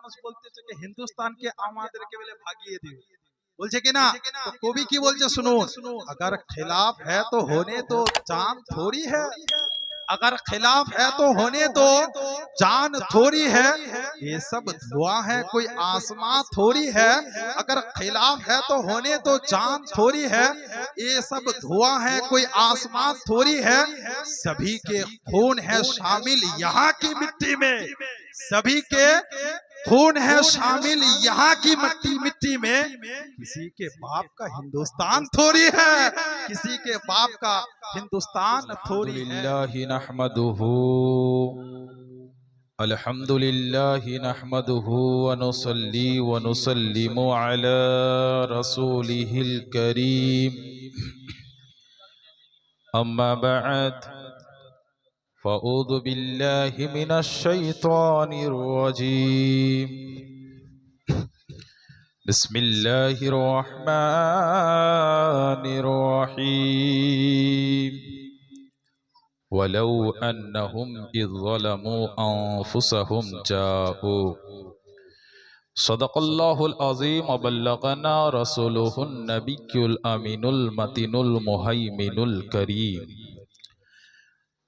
মানুষ বলতেছে যে হিন্দুস্তানকে আমাদেরকে বলে ভাগিয়ে দিও, বলছে কি না? তো কবি কি বলছে শুনুন, अगर खिलाफ है तो होने तो जान थोड़ी है, अगर खिलाफ है तो होने तो जान थोड़ी है, ये सब धुआं है कोई आसमां थोड़ी है, अगर खिलाफ है तो होने तो जान थोड़ी है, ये सब धुआं है कोई आसमां थोड़ी है, सभी के खून है शामिल यहाँ की मिट्टी में, सभी के खून है शामिल यहाँ की मिट्टी में, किसी के बाप का हिंदुस्तान थोड़ी है, किसी के बाप का हिंदुस्तान थोड़ी है। अल्हम्दुलिल्लाहि नहमदुहु व नुसल्ली व नुसल्लिमु अला रसूलिहिल करीम, अम्मा बअद, फ़अऊज़ु बिल्लाहि मिनश शैतानिर रजीम, बिस्मिल्लाहिर रहमानिर रहीम, वलौ अन्नहुम इज़ ज़लमू अनफुसहुम जाऊ, सदक़ल्लाहुल अज़ीम व बल्लगना रसूलुहुन नबियुल अमीनुल मतीनुल मुहैमिनुल करीम,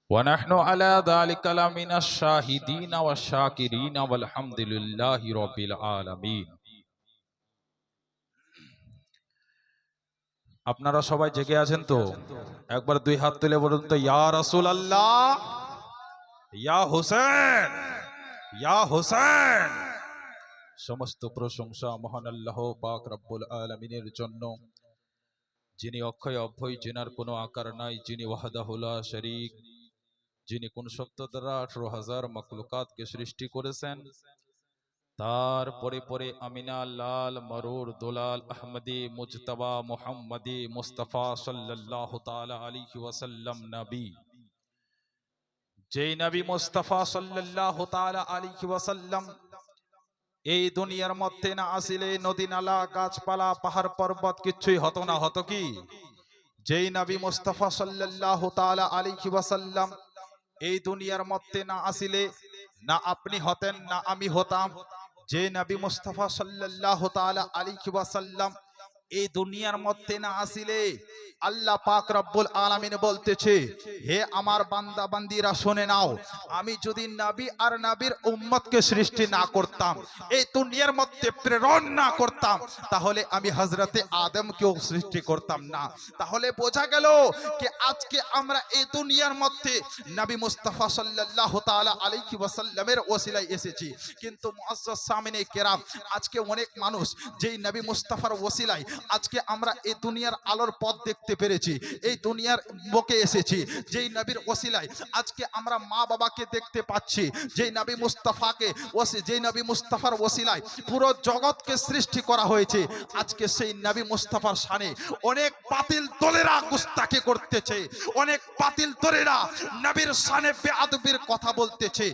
व नहनु अला ज़ालिका लमिनश शाहिदीन व शाकिरीन वल्हम्दुलिल्लाहि रब्बिल आलमीन। আপনারা সবাই জেগে আছেন তো? একবার দুই হাত তুলে বলুন তো, ইয়া রাসূলুল্লাহ, ইয়া হুসেন, ইয়া হুসেন। সমস্ত প্রশংসা মহান আল্লাহ পাক রব্বুল আলামিনের জন্য, যিনি অক্ষয় অভয়, যিনার কোনো আকার নাই, যিনি ওয়াহদাহু লা শরীক, যিনি কোন শব্দ দ্বারা 18,000 মাখলুকাতকে সৃষ্টি করেছেন। তার পরে পরে আমিনা লাল মরুর দুলাল আহমদি মুজতবা মুহাম্মদি মুস্তাফা সাল্লাল্লাহু তাআলা আলাইহি ওয়াসাল্লাম নবী, যেই নবী মুস্তাফা সাল্লাল্লাহু তাআলা আলাইহি ওয়াসাল্লাম এই দুনিয়ার মধ্যে না আসিলে নদী নালা গাছপালা পাহাড় পর্বত কিছুই হতো না। হতো কি? যেই নবী মুস্তাফা সাল্লাল্লাহু তাআলা আলাইহি ওয়াসাল্লাম এই দুনিয়ার মধ্যে না আসিলে না আপনি হতেন না আমি হতাম। যে নবী মুস্তাফা সাল্লাল্লাহু তাআলা আলাইহি ওয়াসাল্লাম এই দুনিয়ার মধ্যে না আসিলে আল্লাহ পাক রব্বুল আলামিন বলতেছে, হে আমার বান্দা বান্দিরা শুনে নাও, আমি যদি নবী আর নবীর উম্মতকে সৃষ্টি না করতাম, এই দুনিয়ার মধ্যে প্রেরণ না করতাম, তাহলে আমি হযরতে আদমকেও সৃষ্টি করতাম না। তাহলে বোঝা গেল যে আজকে আমরা এই দুনিয়ার মধ্যে নবী মুস্তাফা সাল্লাল্লাহু তাআলা আলাইহি ওয়াসাল্লামের ওসিলায় এসেছি। কিন্তু মুআজ্জাজ সামিনে কেরাম, আজকে অনেক মানুষ যেই নবী মুস্তাফার ওসিলায় আজকে আমরা এই দুনিয়ার আলোর পথ দেখতে পেরেছি, এই দুনিয়ার বুকে এসেছি, যেই নবীর ওসিলায় আজকে আমরা মা বাবাকে দেখতে পাচ্ছি, যেই নবী মুস্তাফাকে যেই নবী মুস্তাফার ওসিলায় পুরো জগৎকে সৃষ্টি করা হয়েছে। আজকে সেই নবী মুস্তাফার শানে অনেক বাতিল দলেরা গুস্তাখি করতেছে, অনেক বাতিল দলেরা নবীর শানে বেয়াদবির কথা বলতেছে।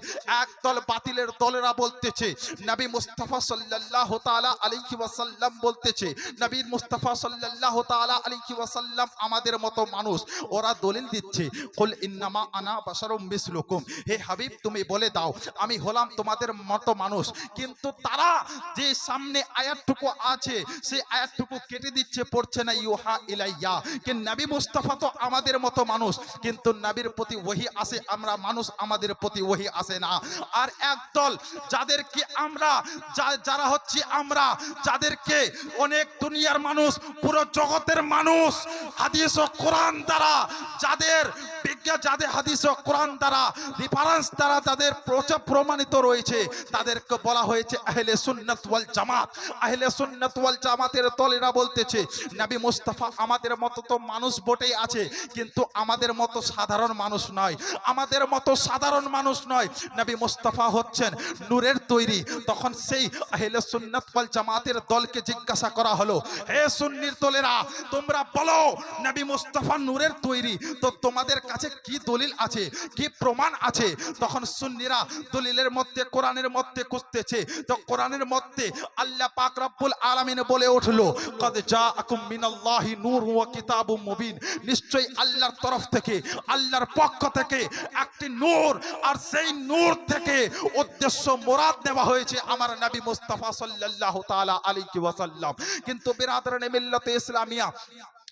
একদল বাতিলের দলেরা বলতেছে নবী মুস্তাফা সাল্লাল্লাহু তাআলা আলাইহি ওয়াসাল্লাম বলতেছে নবী মুস্তাফা সাল্লাল্লাহু তাআলা আলাইহি ওয়াসাল্লাম আমাদের মতো মানুষ। ওরা দলিল দিচ্ছে, কুল ইন্নামা আনা বাশারুম মিসলুকুম, হে হাবিব তুমি বলে দাও আমি হলাম তোমাদের মতো মানুষ। কিন্তু তারা যে সামনে আয়াতটুকু আছে সেই আয়াতটুকু কেটে দিচ্ছে, পড়ছে না ইউহা ইলাইয়া, যে নবী মুস্তাফা তো আমাদের মতো মানুষ, কিন্তু নবীর প্রতি ওহী আসে, আমরা মানুষ, আমাদের প্রতি ওহী আসে না। আর একদল যাদেরকে আমরা যারা হচ্ছে আমরা যাদেরকে অনেক দুনিয়ার মানুষ পুরো জগতের মানুষ হাদিস ও কোরআন দ্বারা যাদের হাদিস ও কোরআন দ্বারা রেফারেন্স দ্বারা তাদের প্রমাণিত রয়েছে, তাদেরকে বলা হয়েছে আহলে সুন্নাত ওয়াল জামাত। আহলে সুন্নাত ওয়াল জামাতের দলেরা বলতেছে নবী মুস্তাফা আমাদের মতো তো মানুষ বটেই আছে, কিন্তু আমাদের মতো সাধারণ মানুষ নয়, আমাদের মতো সাধারণ মানুষ নয়। নবী মুস্তাফা হচ্ছেন নূরের তৈরি। তখন সেই আহলে সুন্নাত ওয়াল জামাতের দলকে জিজ্ঞাসা করা হলো, হে সুন্নির দলেরা তোমরা বলো নবী মুস্তাফা নূরের তৈরি, তো তোমাদের কাছে কি দলিল আছে, কি প্রমাণ আছে। তখন সুন্নিরা দলিলের মধ্যে কোরআনের মধ্যে খুঁজতেছে, তো কোরআনের মধ্যে আল্লাহ পাক রব্বুল আলামিন বলে উঠলো, কদ জাআকুম মিনাল্লাহি নূর ওয়া কিতাবুম মুবিন, নিশ্চয়ই আল্লাহর তরফ থেকে, আল্লাহর পক্ষ থেকে একটি নূর, আর সেই নূর থেকে উদ্দেশ্য মুরাদ নেওয়া হয়েছে আমার নবী মুস্তাফা সাল্লাল্লাহু তাআলা আলাইহি ওয়াসাল্লাম। কিন্তু বিরাদরানে মিল্লাতে ইসলামিয়া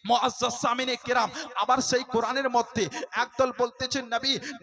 মুআজ্জাজ সামিনে কিরাম আবার সেই কোরআনের মধ্যে একদল বলতেছে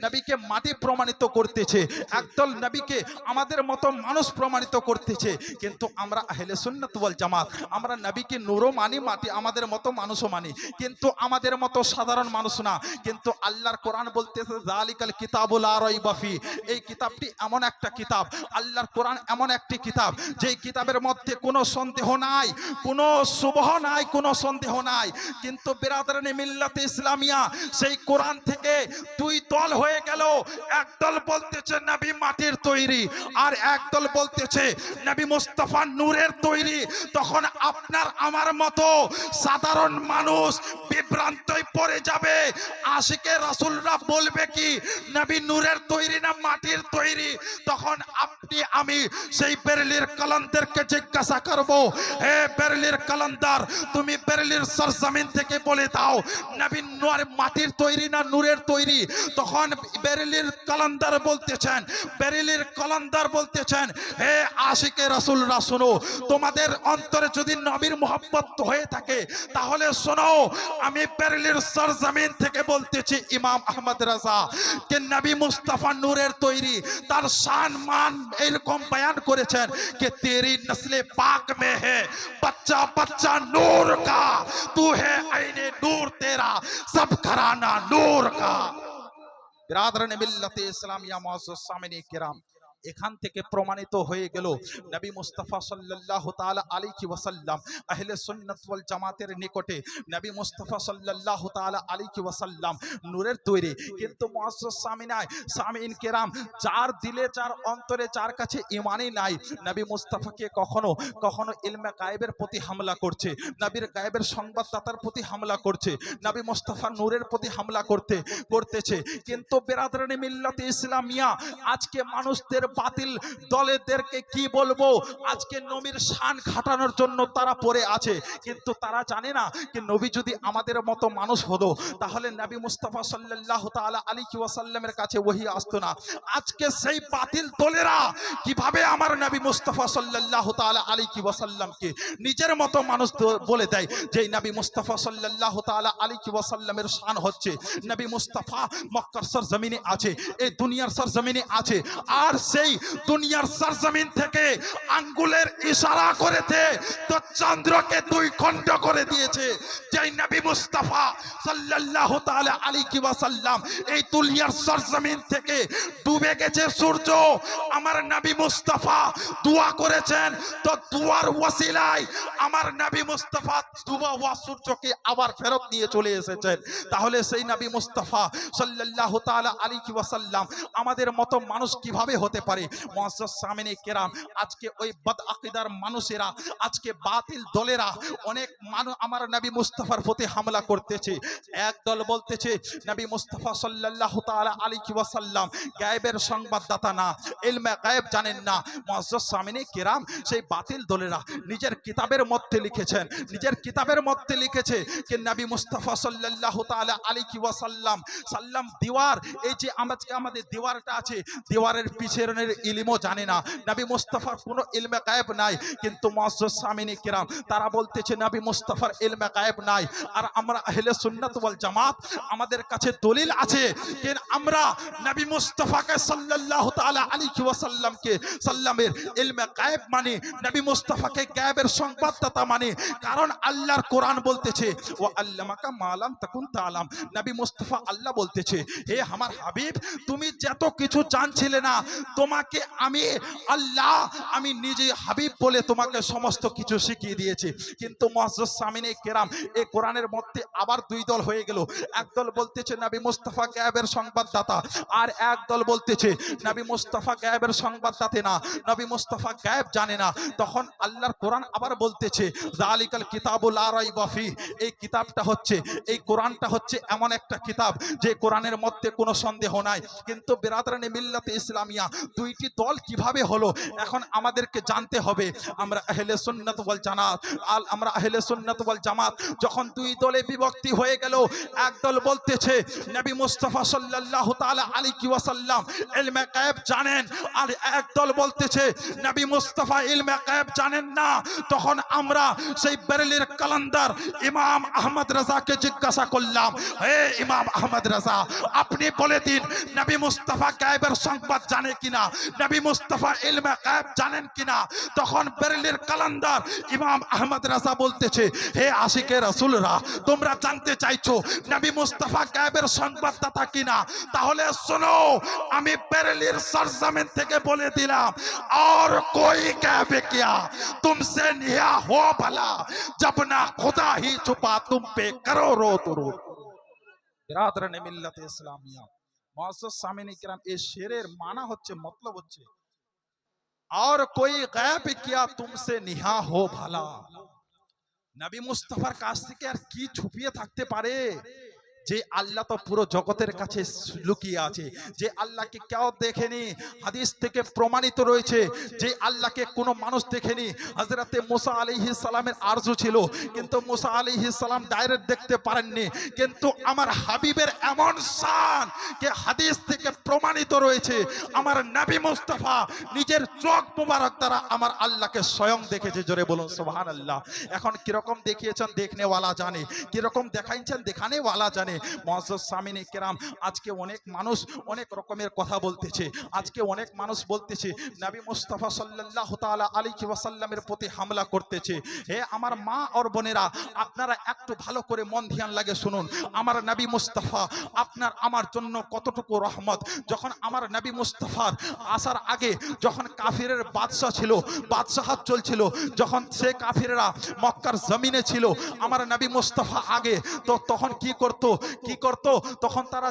নবীকে মাটি প্রমাণিত করতেছে, একদল নবীকে আমাদের মতো মানুষ প্রমাণিত করতেছে। কিন্তু আমরা আহলে সুন্নাত ওয়াল জামাত, আমরা নবীকে নূরও মানি, মাটি আমাদের মতো মানুষও মানি, কিন্তু আমাদের মতো সাধারণ মানুষ না। কিন্তু আল্লাহর কোরআন বলতেছে যালিকাল কিতাবুল লা রাইবা ফি, এই কিতাবটি এমন একটা কিতাব, আল্লাহর কোরআন এমন একটি কিতাব যেই কিতাবের মধ্যে কোনো সন্দেহ নাই, কোনো শুবহ নাই, কোনো সন্দেহ নাই। কিন্তু বিরাদরানে মিল্লাতে ইসলামিয়া সেই কোরআন থেকে দুই দল হয়ে গেল, একদল বলতেছে নবী মাটির তৈরি, আর একদল বলতেছে নবী মুস্তাফা নূরের তৈরি। তখন আপনার আমার মতো সাধারণ মানুষ বিভ্রান্তই পড়ে যাবে। আশিকে রাসূলরা বলবে কি নবী নূরের তৈরি না মাটির তৈরি? তখন আপনি আমি সেই বেরেলির কালান্দারকে জিজ্ঞাসা করব, হে বেরেলির কালান্দার, তুমি বেরেলির সরজমিন থেকে বলে দাও নবী নূর মাটির তৈরি না নূরের তৈরি? তখন বেরেলির কালান্দার বলতেছেন, হে আশিকে রাসূলরা শোনো, তোমাদের অন্তরে যদি নবীর মোহাব্বত হয়ে থাকে তাহলে শোনো, আমি বেরেলির সরজমিন থেকে বলতেছি ইমাম আহমদ রাজা কে নবী মুস্তাফা নূরের তৈরি। তার শান মান এরকম বয়ান করেছেন कि तेरी नस्ले पाक में है बच्चा बच्चा नूर का, तू है आईने नूर तेरा सब घराना नूर का। बिरादराने मिल्लते इस्लामिया मुअज़्ज़ज़ सामिने किराम, এখান থেকে প্রমাণিত হয়ে গেল নবী মুস্তাফা সাল্লাল্লাহু তাআলা আলাইহি ওয়াসাল্লাম আহলে সুন্নাত ওয়াল জামাতের নিকটে নবী মুস্তাফা সাল্লাল্লাহু তাআলা আলাইহি ওয়াসাল্লাম নূরের তৈরি। কিন্তু মুআজ্জাজ সামিন কিরাম, যার দিলে, যার অন্তরে, যার কাছে ঈমানই নাই, নবী মুস্তাফাকে কখনো কখনো ইলমে গায়েবের প্রতি হামলা করছে, নবীর গায়েবের সংবাদদাতার প্রতি হামলা করছে, নবী মুস্তাফা নূরের প্রতি হামলা করতেছে। কিন্তু বিরাদরানে মিল্লাতে ইসলামিয়া আজকে মানুষদের বাতিল দলেদেরকে কি বলবো, আজকে নবীর শান খাটানোর জন্য তারা পড়ে আছে, কিন্তু তারা জানে না যে নবী যদি আমাদের মতো মানুষ হতো তাহলে নবী মুস্তাফা সাল্লাল্লাহু তাআলা আলাইহি ওয়াসাল্লামের কাছে ওহী আসতো না। আজকে সেই বাতিল দলেরা কিভাবে আমার নবী মুস্তাফা সাল্লাল্লাহু তাআলা আলাইহি ওয়াসাল্লামকে নিজের মতো মানুষ বলে দেয়, যে নবী মুস্তাফা সাল্লাল্লাহু তাআলা আলাইহি ওয়াসাল্লামের শান হচ্ছে নবী মুস্তাফা মক্কার সরজমিনে আছে, এই দুনিয়ার সরজমিনে আছে, আর সেই দুনিয়ার সরজমিন থেকে আঙ্গুলের ইশারা করেছে তো চন্দ্রকে দুই খণ্ড করে দিয়েছে। যেই নবী মুস্তাফা সাল্লাল্লাহু তাআলা আলাইহি ওয়াসাল্লাম এই দুনিয়ার সরজমিন থেকে ডুবে গেছে সূর্য, আমার নবী মুস্তাফা দোয়া করেছেন, তো দুয়ার ওসিলায় আমার নবী মুস্তাফা ডুবা হওয়া সূর্যকে আবার ফেরত নিয়ে চলে এসেছেন। তাহলে সেই নবী মুস্তাফা সাল্লাল্লাহু তাআলা আলাইহি ওয়াসাল্লাম আমাদের মতো মানুষ কিভাবে হতে পারে? মুআজ্জাজ সামিনে কিরাম, আজকে ওই বদ আকীদার মানুষেরা, আজকে বাতিল দলেরা অনেক মানুষ আমার নবী মুস্তাফার প্রতি হামলা করতেছে। একদল বলতেছে নবী মুস্তাফা সাল্লাল্লাহু তাআলা আলাইহি ওয়াসাল্লাম গায়েবের সংবাদদাতা না, ইলমে গায়েব জানেন না। মুআজ্জাজ সামিনে কিরাম, সেই বাতিল দলেরা নিজের কিতাবের মধ্যে লিখেছে যে নবী মুস্তাফা সাল্লাল্লাহু তাআলা আলাইহি ওয়াসাল্লাম দিওয়ার, এই যে আমাদের দেওয়ারটা আছে, দেওয়ারের পিছনের ইলমও জানে না, নবী মুস্তাফার কোনো ইলমে গায়েব নাই। কিন্তু মুআজ্জাজ সামিনে কিরাম তারা বলতেছে নবী মুস্তাফার ইলমে গায়েব নাই। আর আমরা আহলে সুন্নাত ওয়াল জামাত, আমাদের কাছে দলিল আছে যে আমরা নবী মুস্তাফাকে সাল্লাল্লাহু তাআলা আলাইহি ওয়াসাল্লামকে সাল্লামের ইলমে গায়েব মানি, নবী মুস্তাফাকে গায়েবের সংবাদদাতা মানি। কারণ আল্লাহর কোরআন বলতেছে ওয়া আল্লামাকা মা লাম তাকুন তাআলাম, নবী মুস্তাফা আল্লাহ বলতেছে, হে আমার হাবিব, তুমি যত কিছু জানছিলে না, তোমাকে আমি আল্লাহ আমি নিজে হাবিব বলে তোমাকে সমস্ত কিছু শিখিয়ে দিয়েছি। কিন্তু মুআজ্জাজ সামিনে কেরাম, এই কোরআনের মধ্যে আবার দুই দল হয়ে গেল। একদল বলতেছে নবী মুস্তাফা গায়েবের সংবাদদাতা, আর একদল বলতেছে নবী মুস্তাফা গায়েবের সংবাদদাতা না, নবী মুস্তাফা গায়েব জানে না। তখন আল্লাহর কোরআন আবার বলতেছে যালিকাল কিতাবুল লা রাইবা ফি, এই কিতাবটা হচ্ছে, এই কোরআনটা হচ্ছে এমন একটা কিতাব যে কোরআনের মধ্যে কোনো সন্দেহ নাই। কিন্তু বিরাদরানে মিল্লাতে ইসলামিয়া দুইটি দল কিভাবে হলো এখন আমাদেরকে জানতে হবে। আমরা আহলে সুন্নাত ওয়াল জামাত, আমরা আহলে সুন্নাত ওয়াল জামাত যখন দুই দলে বিভক্তি হয়ে গেল, একদল বলতেছে নবী মুস্তাফা সাল্লাল্লাহু তাআলা আলাইহি ওয়াসাল্লাম ইলমে গায়েব জানেন, আর একদল বলতেছে নবী মুস্তাফা ইলমে গায়েব জানেন না। তখন আমরা সেই বেরেলির কালান্দার ইমাম আহমদ রাজাকে জিজ্ঞাসা করলাম, হে ইমাম আহমদ রাজা, আপনি বলে দিন নবী মুস্তাফা গায়েবের সংবাদ জানে কিনা, নবী মুস্তাফা ইলমে গায়েব জানেন কিনা। তখন বেরেলির কালান্দার ইমাম আহমদ রাজা বলতেছে, হে আশিকে রাসূলরা, তোমরা জানতে চাইছো নবী মুস্তাফা গায়েবের সংবাদদাতা কিনা, তাহলে শোনো, আমি বেরেলির সরজমিন থেকে বলে দিলাম, और कोई गायब किया तुमसे निहा हो भला, जब ना खुदा ही छुपा तुम पे करो रो तुरो। बिरादराने मिल्लत इस्लामिया, मुअज्जज सामिन किराम, এই শেরের মানা হচ্ছে, মতলব হচ্ছে और कोई गायब किया तुमसे निहा हो भला, নবী মুস্তাফার কাছ থেকে আর কি ছুপিয়ে থাকতে পারে? যে আল্লাহ তো পুরো জগতের কাছে লুকিয়ে আছে, যে আল্লাহকে কেউ দেখেনি, হাদিস থেকে প্রমাণিত রয়েছে যে আল্লাহকে কোনো মানুষ দেখেনি। হযরতে মুসা আলাইহিস সালামের আরজু ছিল, কিন্তু মুসা আলাইহিস সালাম ডাইরেক্ট দেখতে পারেননি। কিন্তু আমার হাবিবের এমন শান যে হাদিস থেকে প্রমাণিত রয়েছে, আমার নবী মুস্তাফা নিজের চোখ মুবারক দ্বারা আমার আল্লাহকে স্বয়ং দেখেছে। জোরে বলুন সুবহানাল্লাহ। এখন কিরকম দেখিয়েছেন দেখনেওয়ালা জানে, কিরকম দেখাইছেন দেখানেওয়ালা জানে। মুআজ্জাজ সামিনে কেরাম, আজকে অনেক মানুষ অনেক রকমের কথা বলতেছে, আজকে অনেক মানুষ বলতেছে নবী মুস্তাফা সাল্লাল্লাহু তাআলা আলাইহি ওয়াসাল্লামের প্রতি হামলা করতেছে। হে আমার মা আর বোনেরা, আপনারা একটু ভালো করে মন ধ্যান লাগে শুনুন, আমার নবী মুস্তাফা আপনার আমার জন্য কতটুকু রহমত। যখন আমার নবী মুস্তাফার আসার আগে যখন কাফিরের বাদশা ছিল, বাদশাহাত চলছিল, যখন সে কাফিরেরা মক্কার জমিনে ছিল, আমার নবী মুস্তাফা আগে তো তখন কি করত, তখন তারা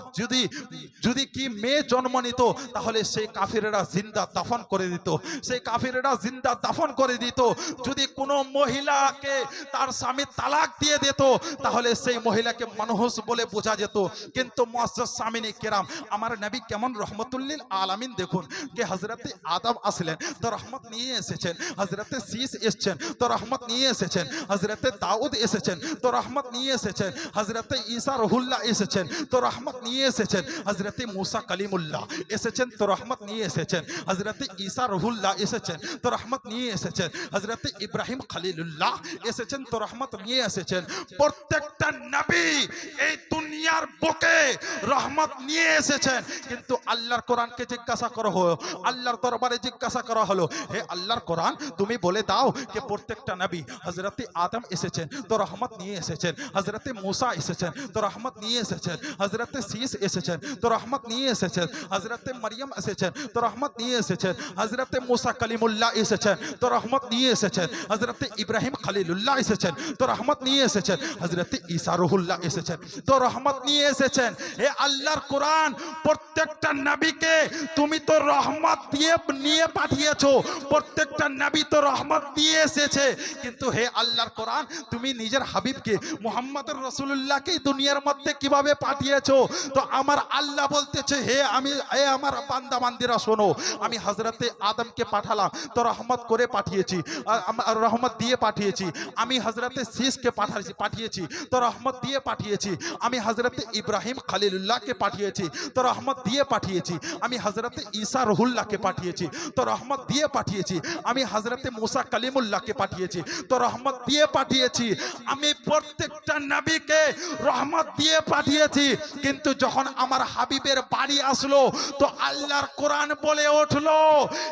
যদি কি মেয়ে জন্ম নিত, তাহলে সেই কাফিরেরা জিন্দা দাফন করে দিত, সেই কাফিরেরা জিন্দা দাফন করে দিত। যদি কোনো মহিলাকে তার স্বামী তালাক দিয়ে দিত, তাহলে সেই মহিলাকে মানুষ বলে বোঝা যেত। কিন্তু মুআজ্জাজ সামিনে কেরাম, আমার নবী কেমন রহমতুল্লিল আলামিন দেখুন, যে হযরতে আদম আসলেন তো রহমত নিয়ে এসেছেন, হযরতে শীস এসেছেন তো রহমত নিয়ে এসেছেন, হযরতে দাউদ এসেছেন তো রহমত নিয়ে এসেছেন, হযরতে ঈসা রুহুল্লাহ এসেছেন তো রহমত নিয়ে এসেছেন, হযরতে মুসা কালিমুল্লাহ এসেছেন তো রহমত নিয়ে এসেছেন, হযরতে ঈসা রুহুল্লাহ এসেছেন তো রহমত নিয়ে এসেছেন, হযরতে ইব্রাহিম খলিলুল্লাহ এসেছেন তো রহমত নিয়ে এসেছেন। প্রত্যেকটা নবী এই দুনিয়ার বুকে রহমত নিয়ে এসেছেন। কিন্তু আল্লাহর কোরআনকে জিজ্ঞাসা করা হলো, আল্লাহর দরবারে জিজ্ঞাসা করা হলো, হে আল্লাহর কোরআন, তুমি বলে দাও যে প্রত্যেকটা নবী, হযরতে আদম এসেছেন তো রহমত নিয়ে এসেছেন, হযরতে মুসা এসেছেন তো রহমত নিয়ে এসেছেন, হযরতে শীস এসেছেন তো রহমত নিয়ে এসেছেন, হযরতে মরিয়ম এসেছেন তো রহমত নিয়ে এসেছেন, হযরতে মুসা কালিমুল্লাহ এসেছেন তো রহমত নিয়ে এসেছেন, হযরতে ইব্রাহিম খলিলুল্লাহ এসেছেন তো রহমত নিয়ে এসেছেন, হযরতে ঈসা রুহুল্লাহ এসেছেন তো রহমত নিয়ে এসেছেন। হে আল্লাহর কোরআন, প্রত্যেকটা নবীকে তুমি তো রহমত দিয়ে নিয়ে পাঠিয়েছো, প্রত্যেকটা নবী তো রহমত দিয়ে এসেছে। কিন্তু হে আল্লাহর কোরআন, তুমি নিজের হাবিবকে মুহাম্মদুর রাসূলুল্লাহকে দুনিয়ার মধ্যে কিভাবে পাঠিয়েছো? তো আমার আল্লাহ বলতেছে, হে আমার বান্দা বান্দিরা শোনো, আমি হযরতে আদমকে পাঠালাম তো রহমত করে পাঠিয়েছি, রহমত দিয়ে পাঠিয়েছি। আমি হযরতে শীসকে পাঠিয়েছি তো রহমত দিয়ে পাঠিয়েছি। আমি হযরতে ইব্রাহিম খলিলুল্লাহকে পাঠিয়েছি তো রহমত দিয়ে পাঠিয়েছি। আমি হযরতে ঈসা রুহুল্লাহকে পাঠিয়েছি তো রহমত দিয়ে পাঠিয়েছি। আমি হযরতে মুসা কালিমুল্লাহকে পাঠিয়েছি তো রহমত দিয়ে পাঠিয়েছি। আমি প্রত্যেকটা নবীকে রহমত দিয়ে পাঠিয়েছি। কিন্তু যখন আমার হাবিবের বাড়ি আসলো, তো আল্লাহর কোরআন বলে উঠলো,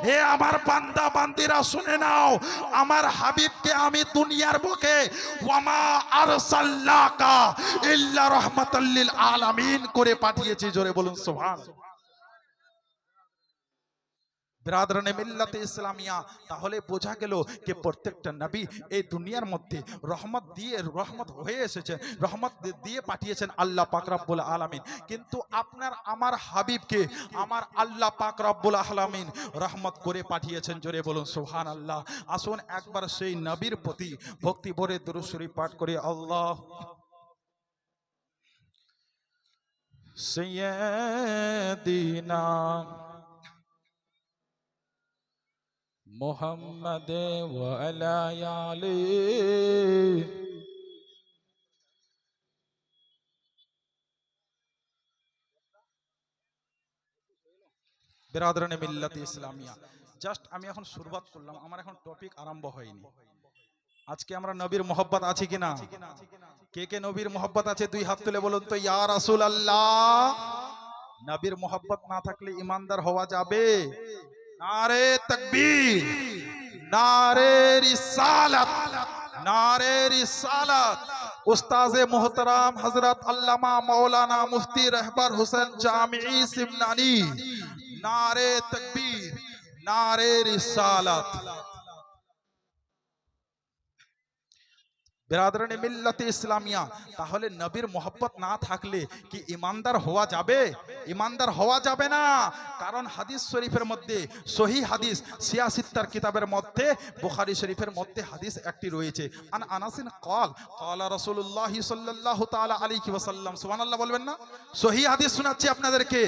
হে আমার বান্দা বান্দিরা শুনে নাও, আমার হাবিবকে আমি দুনিয়ার বুকে ওয়ামা আরসালনাকা ইল্লা রাহমাতাল লিল আলামিন করে পাঠিয়েছি। জোরে বলুন সুবহান। বিরাদরানে মিল্লাতে ইসলামিয়া, তাহলে বোঝা গেল যে প্রত্যেকটা নবী এই দুনিয়ার মধ্যে রহমত হয়ে এসেছেন, রহমত দিয়ে পাঠিয়েছেন আল্লাহ পাক রব্বুল আলামিন। কিন্তু আপনার আমার হাবিবকে আমার আল্লাহ পাক রব্বুল আলামিন রহমত করে পাঠিয়েছেন। জোরে বলুন সুবহানাল্লাহ। আসুন একবার সেই নবীর প্রতি ভক্তি ভরে দুরূদ শরীফ পাঠ করি। আল্লাহ সাইয়্যিদিনা মুহাম্মদ ওয়া আলা আলি বিরাদরানে মিল্লাতে ইসলামিয়া। জাস্ট আমি এখন শুরুয়াত করলাম, আমার এখন টপিক আরম্ভ হয়নি। আজকে আমরা নবীর মোহব্বত আছে কিনা? কে কে নবীর মোহব্বত আছে দুই হাত তুলে বলুন তো ইয়া রাসূলুল্লাহ। নবীর মোহব্বত না থাকলে ঈমানদার হওয়া যাবে? নারে তাকবীর, নারে রিসালাত, নারে রিসালাত। উস্তাজে মোহতারাম হযরত আল্লামা মাওলানা মুফতি रहबर हुसैन जामिई सिमनानी, नारे तकबीर, नारे रिसालत। বিরাদরানে মিল্লাতে ইসলামিয়া, তাহলে নবীর মোহব্বত না থাকলে কি ঈমানদার হওয়া যাবে? ঈমানদার হওয়া যাবে না। কারণ হাদিস শরীফের মধ্যে সহি হাদিস সিয়াসিত্তার কিতাবের মধ্যে বুখারী শরীফের মধ্যে হাদিস একটি রয়েছে। আন আনাসিন ক্বাল ক্বালা রাসূলুল্লাহ সাল্লাল্লাহু তাআলা আলাইহি ওয়াসাল্লাম। সুবহানাল্লাহ বলবেন না? সহি হাদিস শোনাচ্ছি আপনাদেরকে।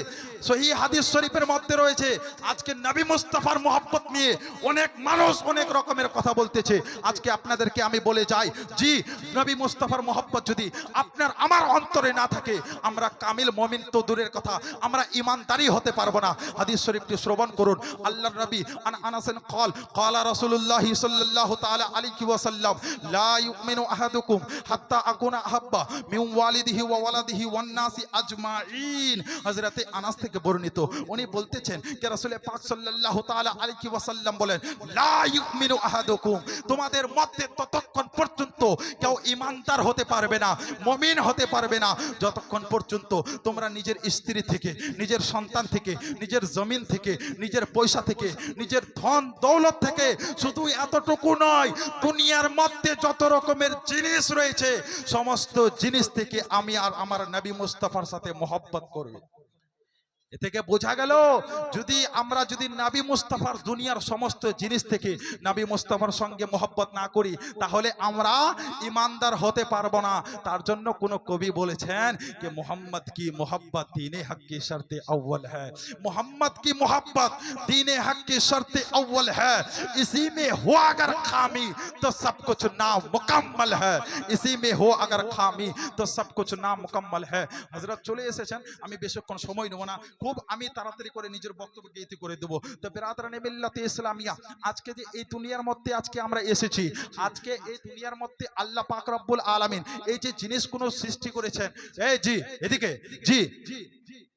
সহি হাদিস শরীফের মধ্যে রয়েছে। আজকে নবী মুস্তাফার মোহব্বত নিয়ে অনেক মানুষ অনেক রকমের কথা বলতেছে। আজকে আপনাদেরকে আমি বলে যাই, জি নবী মুস্তাফার মোহব্বত যদি আপনার আমার অন্তরে না থাকে, আমরা কামিল মুমিন তো দূরের কথা, আমরা ঈমানদারই হতে পারবো না। হাদিস শরীফটি শ্রবণ করুন। আল্লাহর নবী আনাসেন ক্বাল ক্বালা রাসূলুল্লাহ সাল্লাল্লাহু তাআলা আলাইহি ওয়াসাল্লাম লা ইউমিনু আহাদুকুম হাত্তা আকুনা আহাব্বা মিন ওয়ালিদিহি ওয়া ওয়ালাদিহি ওয়ান নাসি আজমাইন। হযরতে আনাস থেকে বর্ণিত, উনি বলতেছেন যে রাসূল পাক সাল্লাল্লাহু তাআলা আলাইহি ওয়াসাল্লাম বলেন, লা ইউমিনু আহাদুকুম, তোমাদের মধ্যে ততক্ষণ পর্যন্ত কেউ ঈমানদার হতে পারবে না, মুমিন হতে পারবে না, যতক্ষণ পর্যন্ত তোমরা নিজের স্ত্রী থেকে, নিজের সন্তান থেকে, নিজের জমিন থেকে, নিজের পয়সা থেকে, নিজের ধন দৌলত থেকে, শুধু এতটুকু নয়, দুনিয়ার মধ্যে যত রকমের জিনিস রয়েছে সমস্ত জিনিস থেকে আমি আর আমার নবী মুস্তাফার সাথে মোহব্বত করবে। এ থেকে বোঝা গেল আমরা যদি নবী মুস্তাফার দুনিয়ার সমস্ত জিনিস থেকে নবী মুস্তাফার সঙ্গে মোহব্বত না করি, তাহলে আমরা ঈমানদার হতে পারবো না। তার জন্য কোন কবি বলেছেন যে মোহাম্মদ কি মোহব্বত দীনে হক की शर्त अव्वल है, मोहम्मद की मोहब्बत दीने हक की शर्त अव्वल है, इसी में हो अगर खामी तो सब कुछ नामुकम्मल है, इसी में हो अगर खामी तो सब कुछ नामुकम्मल है। हजरत চলে এসেছেন, আমি বেশিক্ষণ সময় নেব না, খুব আমি তাড়াতাড়ি করে নিজের বক্তব্যকে ইতি করে দেব। তো বিরাদরানে মিল্লাতে ইসলামিয়া, আজকে যে এই দুনিয়ার মধ্যে আজকে আমরা এসেছি, আজকে এই দুনিয়ার মধ্যে আল্লাহ পাক রব্বুল আলামিন এই যে জিনিসগুলো সৃষ্টি করেছেন, এই জি এদিকে, জি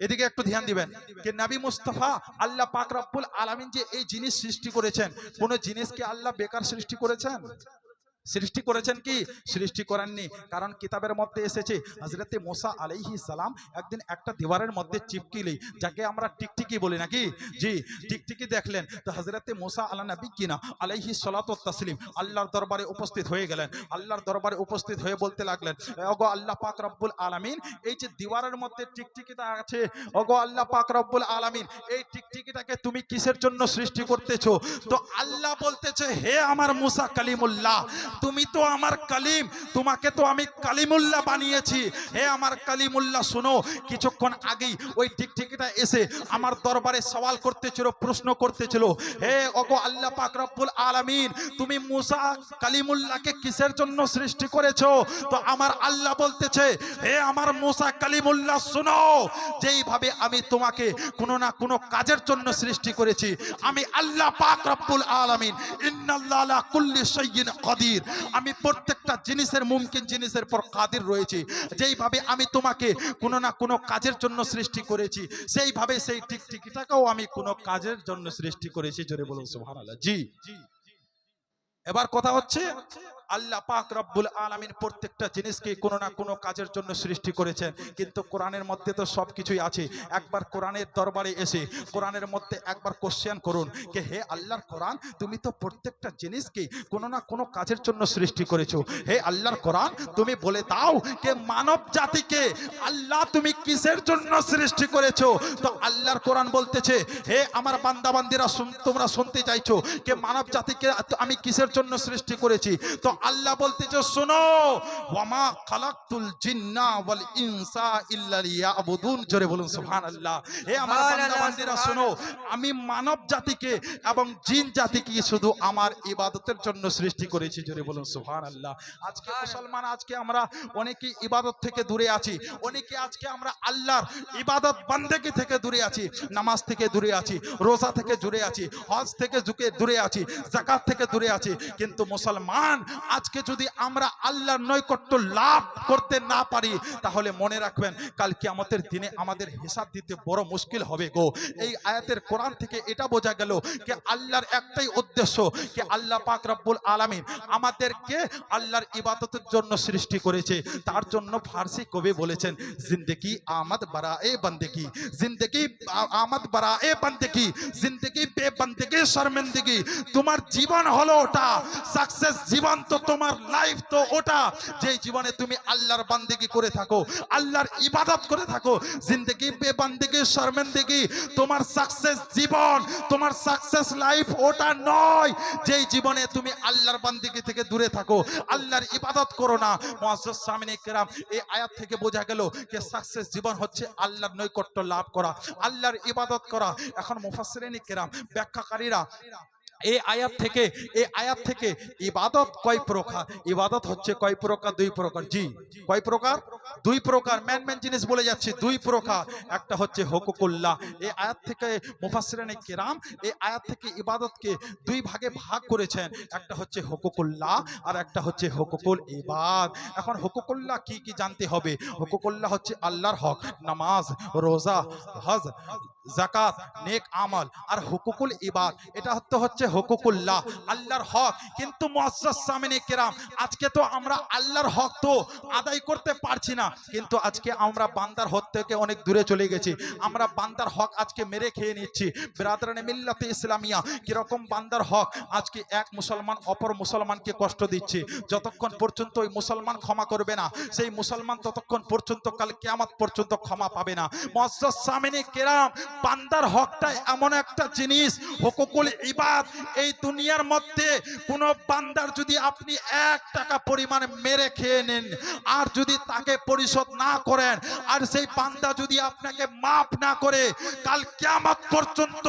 এদিকে একটু ধ্যান দিবেন যে নবী মুস্তাফা আল্লাহ পাক রব্বুল আলামিন যে এই জিনিস সৃষ্টি করেছেন, কোন জিনিসকে আল্লাহ বেকার সৃষ্টি করেছেন? সৃষ্টি করেছেন কি? সৃষ্টি করেননি। কারণ কিতাবের মধ্যে এসেছে হযরতে মুসা আলাইহিস সালাম একদিন একটা দেওয়ালের মধ্যে চিপকিলি, যাকে আমরা টিকটিকি বলি নাকি, জি টিকটিকি দেখলেন। তো হযরতে মুসা আলা নবী কিনা আলাইহিস সালাতু ওয়াত তাসলিম আল্লাহর দরবারে উপস্থিত হয়ে গেলেন। আল্লাহর দরবারে উপস্থিত হয়ে বলতে লাগলেন, ওগো আল্লাহ পাক রব্বুল আলামিন, এই যে দেওয়ালের মধ্যে টিকটিকিটা আছে, ওগো আল্লাহ পাক রব্বুল আলামিন, এই টিকটিকিটাকে তুমি কিসের জন্য সৃষ্টি করতেছো? তো আল্লাহ বলতেছে, হে আমার মুসা কালিমুল্লাহ, তুমি তো আমার কালিম, তোমাকে তো আমি কালিমুল্লাহ বানিয়েছি। হে আমার কালিমুল্লাহ, শোনো, কিছুক্ষণ আগেই ওই টিকটিকিটা এসে আমার দরবারে সওয়াল করতেছিল, প্রশ্ন করতেছিল, হে ওগো আল্লাহ পাক রব্বুল আলামিন, তুমি মুসা কালিমুল্লাহকে কিসের জন্য সৃষ্টি করেছো? তো আমার আল্লাহ বলতেছে, হে আমার মুসা কালিমুল্লাহ, শোনো, যেইভাবে আমি তোমাকে কোনো না কোনো কাজের জন্য সৃষ্টি করেছি, আমি আল্লাহ পাক রব্বুল আলামিন ইন্নাল্লাহা আলা কুল্লি শাইইন কাদির, আমি প্রত্যেকটা জিনিসের মুমকিন জিনিসের পর কাদির রয়েছি। যেইভাবে আমি তোমাকে কোনো না কোনো কাজের জন্য সৃষ্টি করেছি, সেইভাবে সেই টিকটিকিটাকেও আমি কোনো কাজের জন্য সৃষ্টি করেছি। জোরে বলুন সুবহানাল্লাহ। জি এবার কথা হচ্ছে আল্লাহ পাক রব্বুল আলামিন প্রত্যেকটা জিনিসকে কোনো না কোনো কাজের জন্য সৃষ্টি করেছেন, কিন্তু কোরআনের মধ্যে তো সব কিছুই আছে। একবার কোরআনের দরবারে এসে কোরআনের মধ্যে একবার কোশ্চেন করুন যে হে আল্লাহর কোরআন, তুমি তো প্রত্যেকটা জিনিসকে কোনো না কোনো কাজের জন্য সৃষ্টি করেছো। হে আল্লাহর কোরআন, তুমি বলে দাও যে মানব জাতিকে আল্লাহ তুমি কিসের জন্য সৃষ্টি করেছো? তো আল্লাহর কোরআন বলতেছে, হে আমার বান্দা বান্দিরা, তোমরা শুনতে চাইছো যে মানব জাতিকে আমি কিসের জন্য সৃষ্টি করেছি? তো আল্লাহ বলতেছে, শোনো, ওয়ামা খালাকতুল জিন্না ওয়াল ইনসা ইল্লা লিয়াবুদুন। জোরে বলুন সুবহানাল্লাহ। হে আমার বান্দা বান্দিরা শোনো, আমি মানব জাতিকে এবং জিন জাতিকে শুধু আমার ইবাদতের জন্য সৃষ্টি করেছি। জোরে বলুন সুবহানাল্লাহ। আজকে মুসলমান, আজকে আমরা অনেকে ইবাদত থেকে দূরে আছি, অনেকে আজকে আমরা আল্লাহর ইবাদত বান্দেগি থেকে দূরে আছি, নামাজ থেকে দূরে আছি, রোজা থেকে দূরে আছি, হজ থেকে দূরে আছি, যাকাত থেকে দূরে আছি। কিন্তু মুসলমান, আজকে যদি আমরা আল্লাহর নৈকট্য লাভ করতে না পারি, তাহলে মনে রাখবেন কাল কিয়ামতের দিনে আমাদের হিসাব দিতে বড় মুশকিল হবে গো। এই আয়াতের কোরআন থেকে এটা বোঝা গেল যে আল্লাহর একটাই উদ্দেশ্য, যে আল্লাহ পাক রব্বুল আলামিন আমাদেরকে আল্লাহর ইবাদতের জন্য সৃষ্টি করেছে। তার জন্য ফার্সি কবি বলেছেন, জিন্দেগি আমদ বারায়ে বন্দেগি, জিন্দেগি আমদ বারায়ে বন্দেগি, জিন্দেগি বে বন্দেগি শর্মিন্দগি। তোমার জীবন হলো ওটা, সাকসেস জীবন তো তোমার লাইফ তো ওটা, যে জীবনে তুমি আল্লাহর বান্দেগি করে থাকো, আল্লাহর ইবাদত করে থাকো। জিন্দেগি বে বন্দেগি শর্মিন্দগি, তোমার সাকসেস জীবন, তোমার সাকসেস লাইফ ওটা নয় যেই জীবনে তুমি আল্লাহর বান্দেগি থেকে দূরে থাকো, আল্লাহর ইবাদত করো না। মুআজ্জাজ সামিনে কেরাম, এই আয়াত থেকে বোঝা গেল যে সাকসেস জীবন হচ্ছে আল্লাহর নৈকট্য লাভ করা, আল্লাহর ইবাদত করা। এখন মুফাসসিরিনে কেরাম, ব্যাখ্যাকারীরা এই আয়াত থেকে ইবাদত কয় প্রকার, ইবাদত হচ্ছে কয় প্রকার? দুই প্রকার। জি, কয় প্রকার? দুই প্রকার। মেন জিনিস বলে যাচ্ছি, দুই প্রকার। একটা হচ্ছে হুকুকুল্লাহ। এই আয়াত থেকে মুফাসসিরিনে কেরাম এই আয়াত থেকে ইবাদতকে দুই ভাগে ভাগ করেছেন, একটা হচ্ছে হুকুকুল্লাহ আর একটা হচ্ছে হুকুকুল ইবাদ। এখন হুকুকুল্লাহ কি কি জানতে হবে। হুকুকুল্লাহ হচ্ছে আল্লাহর হক, নামাজ, রোজা, হজ, যাকাত, নেক আমল। আর হুকুকুল ইবাদ, এটা হচ্ছে হুকুকুল্লাহ, আল্লাহর হক। কিন্তু মুআজ্জাজ সামিনে কেরাম, আজকে তো আমরা আল্লাহর হক তো আদায় করতে পারছি না, কিন্তু আজকে আমরা বান্দার হক থেকে অনেক দূরে চলে গেছি। আমরা বান্দার হক আজকে মেরে খেয়ে নিচ্ছি। বিরাদরানে মিল্লাতে ইসলামিয়া, কিরকম বান্দার হক? আজকে এক মুসলমান অপর মুসলমানকে কষ্ট দিচ্ছে, যতক্ষণ পর্যন্ত ওই মুসলমান ক্ষমা করবে না, সেই মুসলমান ততক্ষণ পর্যন্ত কাল কিয়ামত পর্যন্ত ক্ষমা পাবে না। মুআজ্জাজ সামিনে কেরাম, বান্দার হকটা এমন একটা জিনিস, হুকুকুল ইবাদ। এই দুনিয়ার মধ্যে কোন বান্দার যদি আপনি 1 টাকা পরিমাণ মেরে খেয়ে নেন, আর যদি তাকে পরিশোধ না করেন, আর সেই বান্দা যদি আপনাকে মাফ না করে, কাল কিয়ামত পর্যন্ত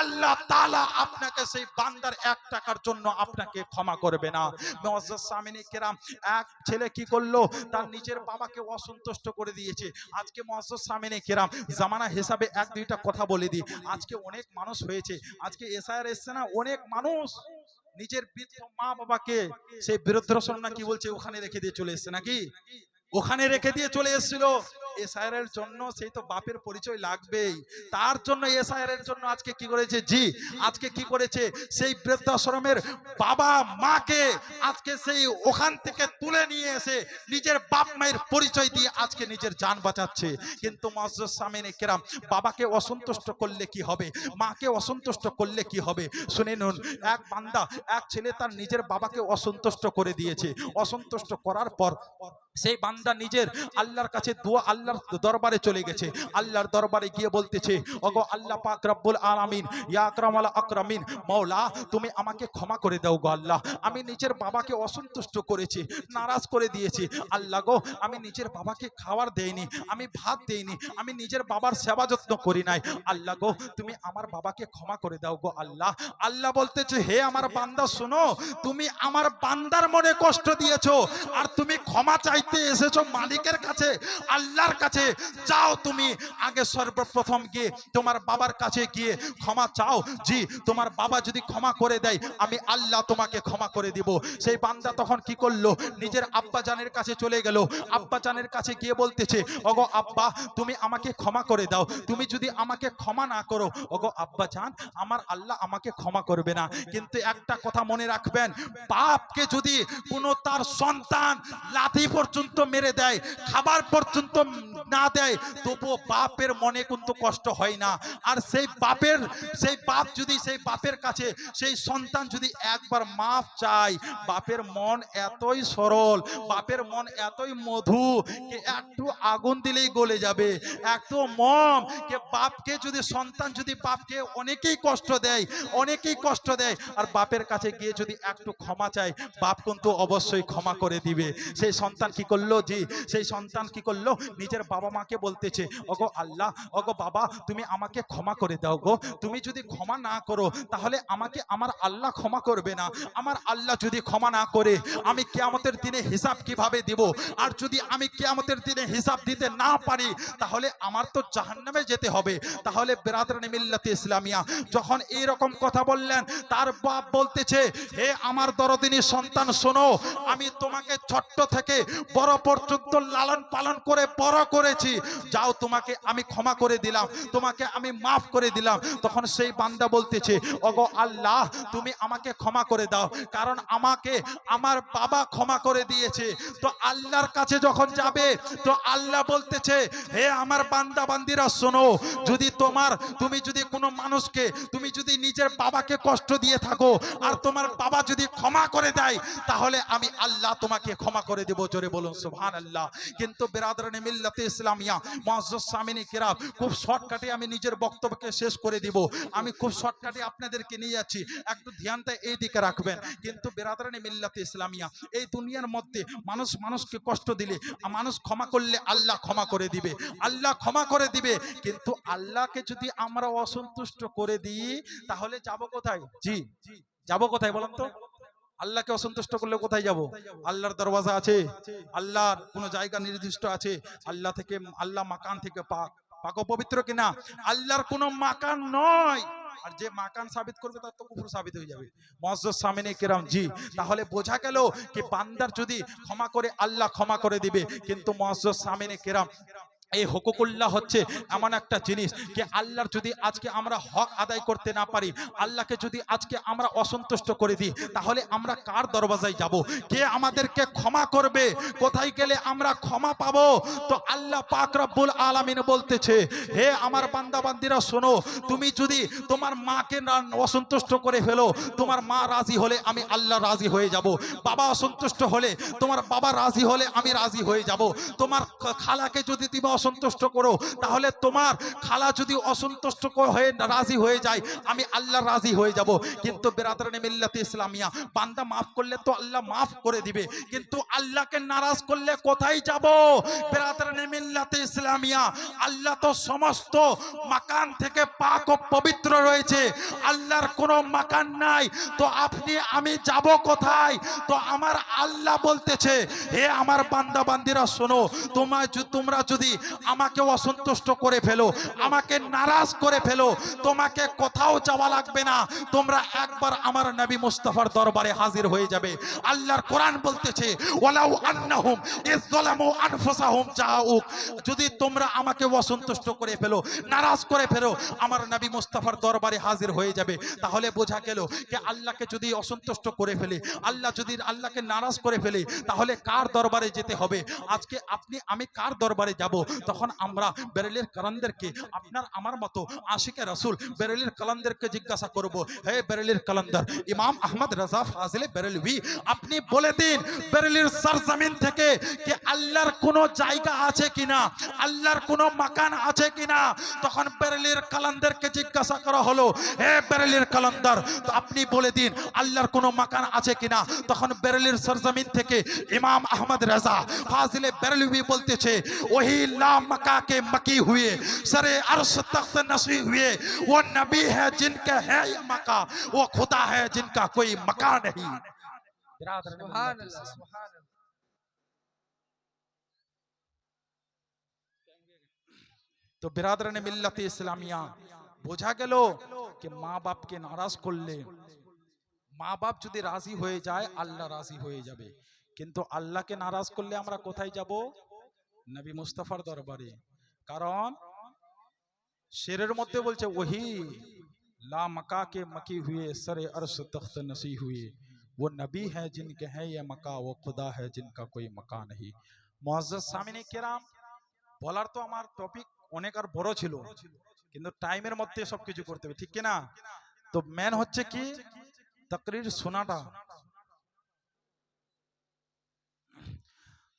আল্লাহ তাআলা আপনাকে সেই বান্দার 1 টাকার জন্য আপনাকে ক্ষমা করবে না। মুআজ্জাজ সামিনে কেরাম, এক ছেলে কি করলো? তার নিজের বাবাকে অসন্তুষ্ট করে দিয়েছে। আজকে মুআজ্জাজ সামিনে কেরাম, জামানা হিসাবে 1-2টা কথা বলে দিই। আজকে অনেক মানুষ হয়েছে, আজকে এসআইআর এসছে না, অনেক মানুষ নিজের বৃদ্ধ মা বাবাকে সেই বৃদ্ধাশ্রম না কি বলছে ওখানে রেখে দিয়ে চলে এসছে, নাকি ওখানে রেখে দিয়ে চলে এসেছিল। এসআইআর এর জন্য সেই তো বাপের পরিচয় লাগবেই, তার জন্য এসআইআর এর জন্য আজকে কি করেছে? জি, আজকে কি করেছে? সেই বৃদ্ধাশ্রমের বাবা মাকে আজকে সেই ওখান থেকে তুলে নিয়ে এসে নিজের বাপ মায়ের পরিচয় দিয়ে আজকে নিজের জান বাঁচাচ্ছে। কিন্তু মুআজ্জাজ সামিনে কেরাম, বাবাকে অসন্তুষ্ট করলে কি হবে, মাকে অসন্তুষ্ট করলে কি হবে? শুনে নিন, এক বান্দা, এক ছেলে তার নিজের বাবাকে অসন্তুষ্ট করে দিয়েছে। অসন্তুষ্ট করার পর সেই বান্দা নিজের আল্লাহর কাছে দোয়া, আল্লাহর দরবারে চলে গেছে। আল্লাহর দরবারে গিয়ে বলতেছে, ওগো আল্লাহ পাক রব্বুল আলামিন, ইয়া আকরামাল আকরামিন, মাওলা তুমি আমাকে ক্ষমা করে দাও গো আল্লাহ। আমি নিজের বাবাকে অসন্তুষ্ট করেছি, নারাজ করে দিয়েছি। আল্লাহ গো, আমি নিজের বাবাকে খাবার দেইনি, আমি ভাত দেইনি, আমি নিজের বাবার সেবা যত্ন করি নাই। আল্লাহ গো, তুমি আমার বাবাকে ক্ষমা করে দাও গো আল্লাহ। আল্লাহ বলতেছে, হে আমার বান্দা শোনো, তুমি আমার বান্দার মনে কষ্ট দিয়েছো, আর তুমি ক্ষমা চাইতে এসেছো এসেছো মালিকের কাছে, আল্লাহর কাছে। যাও তুমি আগে সর্বপ্রথম গিয়ে তোমার বাবার কাছে গিয়ে ক্ষমা চাও। জি, তোমার বাবা যদি ক্ষমা করে দেয় আমি আল্লাহ তোমাকে ক্ষমা করে দিব। সেই বান্দা তখন কি করলো, নিজের আব্বা জানের কাছে চলে গেল। আব্বা জানের কাছে গিয়ে বলতেছে, ওগো আব্বা তুমি আমাকে ক্ষমা করে দাও। তুমি যদি আমাকে ক্ষমা না করো ওগো আব্বা জান, আমার আল্লাহ আমাকে ক্ষমা করবে না। কিন্তু একটা কথা মনে রাখবেন, বাপকে যদি কোনো তার সন্তান লাথি পর্যন্ত মেরে দেয়, খাবার পর্যন্ত না দেয়, তবুও বাপের মনে কিন্তু কষ্ট হয় না। আর সেই বাপ যদি সেই বাপের কাছে সেই সন্তান যদি একবার মাফ চায়, বাপের মন এতই সরল, বাপের মন এতই মধু যে একটু আগুন দিলেই গলে যাবে। একটু মম যে বাপকে যদি সন্তান যদি বাপকে অনেকেই কষ্ট দেয়, অনেকেই কষ্ট দেয়, আর বাপের কাছে গিয়ে যদি একটু ক্ষমা চায়, বাপ কিন্তু অবশ্যই ক্ষমা করে দিবে। সেই সন্তান কি করলো, জি সেই সন্তান কি করলো, নিজের বাবা মাকে বলতেছে, ওগো আল্লাহ, ওগো বাবা তুমি আমাকে ক্ষমা করে দাও গো। তুমি যদি ক্ষমা না করো তাহলে আমাকে আমার আল্লাহ ক্ষমা করবে না। আমার আল্লাহ যদি ক্ষমা না করে আমি কিয়ামতের দিনে হিসাব কিভাবে দিব? আর যদি আমি কিয়ামতের দিনে হিসাব দিতে না পারি তাহলে আমার তো জাহান্নামে যেতে হবে। তাহলে বিরাদরানে মিল্লাতে ইসলামিয়া যখন এই রকম কথা বললেন, তার বাপ বলতেছে, হে আমার দরদিনী সন্তান শোনো, আমি তোমাকে ছোট্ট থেকে বড় পর্যন্ত লালন পালন করে বড় করেছি। যাও তোমাকে আমি ক্ষমা করে দিলাম, তোমাকে আমি মাফ করে দিলাম। তখন সেই বান্দা বলতেছে, ওগো আল্লাহ তুমি আমাকে ক্ষমা করে দাও, কারণ আমাকে আমার বাবা ক্ষমা করে দিয়েছে। তো আল্লাহর কাছে যখন যাবে তো আল্লাহ বলতেছে, হে আমার বান্দা বান্দিরা শোনো, যদি তুমি যদি কোনো মানুষকে তুমি যদি নিজের বাবাকে কষ্ট দিয়ে থাকো আর তোমার বাবা যদি ক্ষমা করে দেয় তাহলে আমি আল্লাহ তোমাকে ক্ষমা করে দেব। জোরে বলুন সুবহানাল্লাহ। কিন্তু বিরাদরানে মিল্লাতে ইসলামিয়া মুআজ্জাজ সামিনী কিরাম, খুব শর্টকাটে আমি নিজের বক্তব্যকে শেষ করে দিব। আমি খুব শর্টকাটে আপনাদেরকে নিয়ে যাচ্ছি, একটু ধ্যানটা এই দিকে রাখবেন। কিন্তু বিরাদরানে মিল্লাতে ইসলামিয়া, এই দুনিয়ার মধ্যে মানুষকে কষ্ট দিলে, মানুষ ক্ষমা করলে আল্লাহ ক্ষমা করে দিবে, আল্লাহ ক্ষমা করে দিবে। কিন্তু আল্লাহকে যদি আমরা অসন্তুষ্ট করে দিই তাহলে যাব কোথায়? জি যাব কোথায় বলেন তো? আল্লাহকে অসন্তুষ্ট করলে কোথায় যাব? আল্লাহর দরওয়াজা আছে, আল্লাহর কোন জায়গা নির্দিষ্ট আছে? আল্লাহ থেকে, আল্লাহ মাকান থেকে পাক, পাক ও পবিত্র কিনা? আল্লাহর কোন মাকান নয়। আর যে মাকান সাবিত করবে তার তো কুফর সাবিত হয়ে যাবে। মুআজ্জাজ সামিনী কিরাম, জি তাহলে বোঝা গেল কি বান্দার যদি ক্ষমা করে আল্লাহ ক্ষমা করে দিবে। কিন্তু মুআজ্জাজ সামিনী কিরাম, এই হুকুকুল্লাহ হচ্ছে এমন একটা জিনিস যে আল্লাহর যদি আজকে আমরা হক আদায় করতে না পারি, আল্লাহকে যদি আজকে আমরা অসন্তুষ্ট করে দিই, তাহলে আমরা কার দরওয়াজায় যাব? কে আমাদেরকে ক্ষমা করবে? কোথায় গেলে আমরা ক্ষমা পাবো? তো আল্লাহ পাক রব্বুল আলামিন বলতেছে, হে আমার বান্দা বান্দিরা শোনো, তুমি যদি তোমার মাকে অসন্তুষ্ট করে ফেলো, তোমার মা রাজি হলে আমি আল্লাহ রাজি হয়ে যাব। বাবা অসন্তুষ্ট হলে, তোমার বাবা রাজি হলে আমি রাজি হয়ে যাব। তোমার খালাকে যদি তুমি অসন্তুষ্ট করো তাহলে তোমার খালা যদি অসন্তুষ্ট হয়ে রাজি হয়ে যায় আমি আল্লাহ রাজি হয়ে যাব। কিন্তু বিরাদরানে মিল্লাতে ইসলামিয়া, বান্দা মাফ করলে তো আল্লাহ মাফ করে দিবে, কিন্তু আল্লাহকে নারাজ করলে কোথায় যাব? বিরাদরানে মিল্লাতে ইসলামিয়া, আল্লাহ তো সমস্ত মাকান থেকে পাক ও পবিত্র রয়েছে, আল্লাহর কোনো মাকান নাই। তো আপনি আমি যাব কোথায়? তো আমার আল্লাহ বলতেছে, হে আমার বান্দা বান্দিরা শোনো, তোমরা যদি আমাকে অসন্তুষ্ট করে ফেলো, আমাকে নারাজ করে ফেলো, তোমাকে কোথাও যাওয়া লাগবে না, তোমরা একবার আমার নবী মুস্তাফার দরবারে হাজির হয়ে যাবে। আল্লাহর কোরআন বলতেছে, ওয়ালাউ আন্নাহুম ইযলামু আনফুসাহুম জাউক, যদি তোমরা আমাকে অসন্তুষ্ট করে ফেলো, নারাজ করে ফেলো, আমার নবী মুস্তাফার দরবারে হাজির হয়ে যাবে। তাহলে বোঝা গেল যে আল্লাহকে যদি অসন্তুষ্ট করে ফেলে, আল্লাহকে নারাজ করে ফেলে, তাহলে কার দরবারে যেতে হবে? আজকে আপনি আমি কার দরবারে যাব? তখন আমরা বেরেলির কালান্দারকে, আপনার আমার মতো আশিকে রাসূল বেরেলির কালান্দারকে জিজ্ঞাসা করব, হে বেরেলির কালান্দার ইমাম আহমদ রাজা ফাজিলে বেরেলভি, আপনি বলে দিন বেরেলির সরজমিন থেকে কি আল্লাহর কোন জায়গা আছে কিনা, আল্লাহর কোন মাকান আছে কিনা? তখন বেরেলির কালান্দারকে জিজ্ঞাসা করা হলো, হে বেরেলির কালান্দার আপনি বলে দিন আল্লাহর কোন মাকান আছে কিনা? তখন বেরেলির সরজমিন থেকে ইমাম আহমদ রাজা ফাজিলে বেরেলভি বলতেছে, वही ला मका के मकी हुए सरे अर्श तख्त नसी हुए, वो नबी है जिनका है ये मका, वो खुदा है जिनका कोई मका नहीं। তো বিরাদরানে মিল্লাতে ইসলামিয়া, বোঝা গেল যে মা বাপকে নারাজ করলে, মা বাপ যদি রাজি হয়ে যায় আল্লাহ রাজি হয়ে যাবে, কিন্তু আল্লাহকে নারাজ করলে আমরা কোথায় যাব? নবী মুস্তাফার দরবারে। কারণ শেরের মধ্যে বলছে ওহি লা मका के मकी हुए सरे अर्श तख्त नसी हुए, वो नबी है जिनके हैं ये मका, वो खुदा है जिनका कोई मका नहीं। মুআজ্জাজ সামিনে কেরাম, বলার তো আমার টপিক অনেক আর বড় ছিল, কিন্তু টাইমের মধ্যে সবকিছু করতে হবে, ঠিক কি না? তো মেন হচ্ছে কি তাকরীর শোনাটা,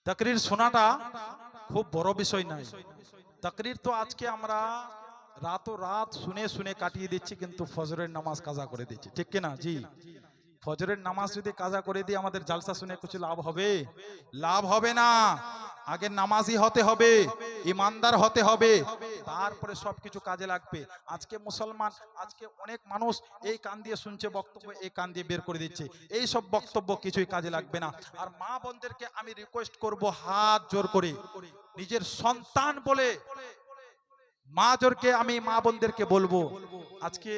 তাকরীর শোনাটা খুব বড় বিষয় নয়। তাকরীর তো আজকে আমরা রাত শুনে শুনে কাটিয়ে দিচ্ছি, কিন্তু ফজরের নামাজ কাজা করে দিচ্ছি, ঠিক কি না? জি, ফজরের নামাজ যদি কাজা করে দিই আমাদের জালসা শুনে কিছু লাভ হবে? লাভ হবে না। আগে নামাজি হতে হবে, ইমানদার হতে হবে, তারপরে সবকিছু কাজে লাগবে। আজকে মুসলমান, আজকে অনেক মানুষ এই কান দিয়ে শুনছে বক্তব্য, এই কান দিয়ে বের করে দিচ্ছে, এই সব বক্তব্য কিছুই কাজে লাগবে না। আর মা বোনদেরকে আমি রিকোয়েস্ট করব হাত জোর করে, নিজের সন্তান বলে মা জোরকে আমি মা বোনদেরকে বলবো, আজকে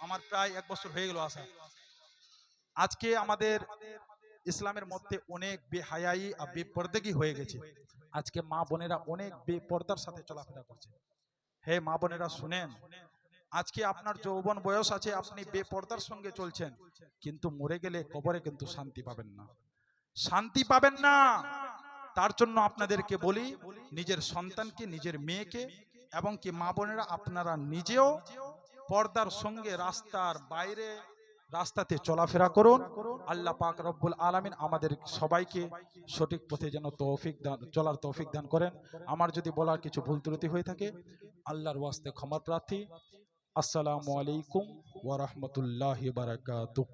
আমার প্রায় 1 বছর হয়ে গেল আসা, আজকে আমাদের ইসলামের মধ্যে অনেক বেহায়াই আর বেপরদেগি হয়ে গেছে। আজকে মা বোনেরা অনেক বেপরদার সাথে চলাফেরা করছে। হে মা বোনেরা শুনেন, আজকে আপনার যৌবন বয়স আছে, আপনি বেপরদার সঙ্গে চলছেন, কিন্তু মরে গেলে কবরে কিন্তু শান্তি পাবেন না, শান্তি পাবেন না। তার জন্য আপনাদেরকে বলি, নিজের সন্তানকে, নিজের মেয়েকে এবং কি মা বোনেরা আপনারা নিজেও পর্দার সঙ্গে রাস্তার বাইরে রাস্তাতে চলাফেরা করুন। আল্লাহ পাক রব্বুল আলামিন আমাদের সবাইকে সঠিক পথে যেন তৌফিক দান, চলার তৌফিক দান করেন। আমার যদি বলার কিছু ভুল ত্রুটি হয়ে থাকে আল্লাহর ওয়াস্তে ক্ষমা প্রার্থী। আসসালামু আলাইকুম ওয়া রাহমাতুল্লাহি ওয়া বারাকাতুহু।